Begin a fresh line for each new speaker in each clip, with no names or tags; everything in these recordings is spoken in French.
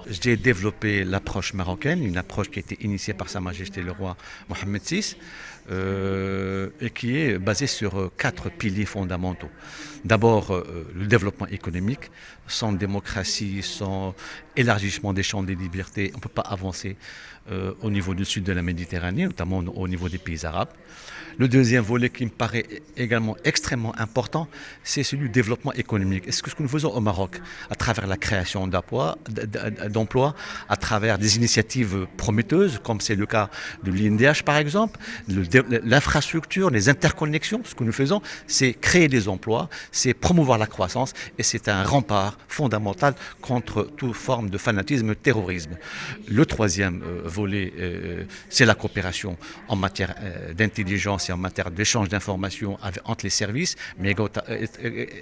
J'ai développé l'approche marocaine, une approche qui a été initiée par Sa Majesté le roi Mohammed VI et qui est basée sur quatre piliers fondamentaux. D'abord, le développement économique. Sans démocratie, sans élargissement des champs des libertés, on ne peut pas avancer au niveau du sud de la Méditerranée, notamment au niveau des pays arabes. Le deuxième volet qui me paraît également extrêmement important, c'est celui du développement économique. Est-ce que ce que nous faisons au Maroc, à travers la création d'emplois, à travers des initiatives prometteuses, comme c'est le cas de l'INDH par exemple, l'infrastructure, les interconnexions, ce que nous faisons, c'est créer des emplois, c'est promouvoir la croissance et c'est un rempart fondamental contre toute forme de fanatisme, terrorisme. Le troisième volet, c'est la coopération en matière d'intelligence et en matière d'échange d'informations entre les services, mais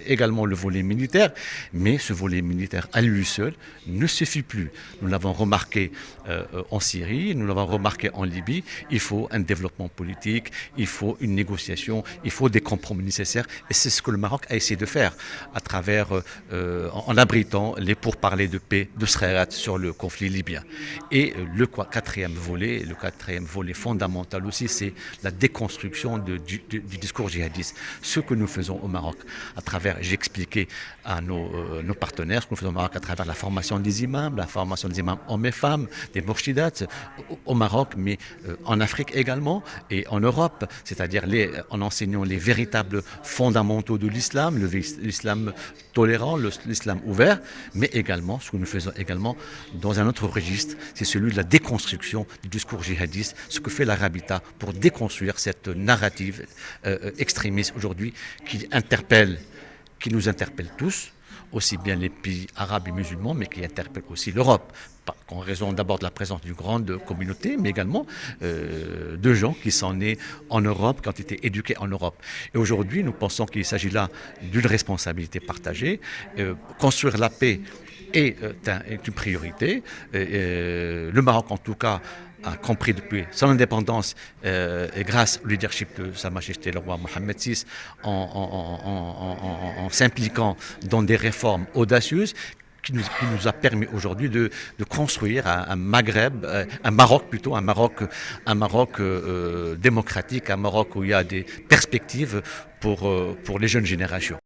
également le volet militaire. Mais ce volet militaire à lui seul ne suffit plus. Nous l'avons remarqué en Syrie, nous l'avons remarqué en Libye. Il faut un développement politique, il faut une négociation, il faut des compromis nécessaires. Et c'est ce que le Maroc a essayé de faire à travers, en abritant les pourparlers de paix de Srerat sur le conflit libyen. Et le quatrième volet fondamental aussi, c'est la déconstruction du discours djihadiste. Ce que nous faisons au Maroc, à travers, j'ai expliqué à nos partenaires, ce que nous faisons au Maroc à travers la formation des imams, hommes et femmes, des mourchidats au Maroc, mais en Afrique également et en Europe, c'est-à-dire en enseignant les véritables fondamentaux de l'islam, l'islam tolérant, l'islam ouvert, mais également, ce que nous faisons également dans un autre registre, c'est celui de la déconstruction du discours djihadiste, ce que fait l'Arabita pour déconstruire cette narrative extrémiste aujourd'hui qui nous interpelle tous, aussi bien les pays arabes et musulmans, mais qui interpelle aussi l'Europe, en raison d'abord de la présence d'une grande communauté, mais également de gens qui sont nés en Europe, qui ont été éduqués en Europe. Et aujourd'hui, nous pensons qu'il s'agit là d'une responsabilité partagée. Construire la paix est une priorité. Le Maroc, en tout cas, a compris depuis son indépendance et grâce au leadership de Sa Majesté le roi Mohammed VI en s'impliquant dans des réformes audacieuses qui nous a permis aujourd'hui de construire un Maghreb, un Maroc plutôt, un Maroc démocratique, un Maroc où il y a des perspectives pour les jeunes générations.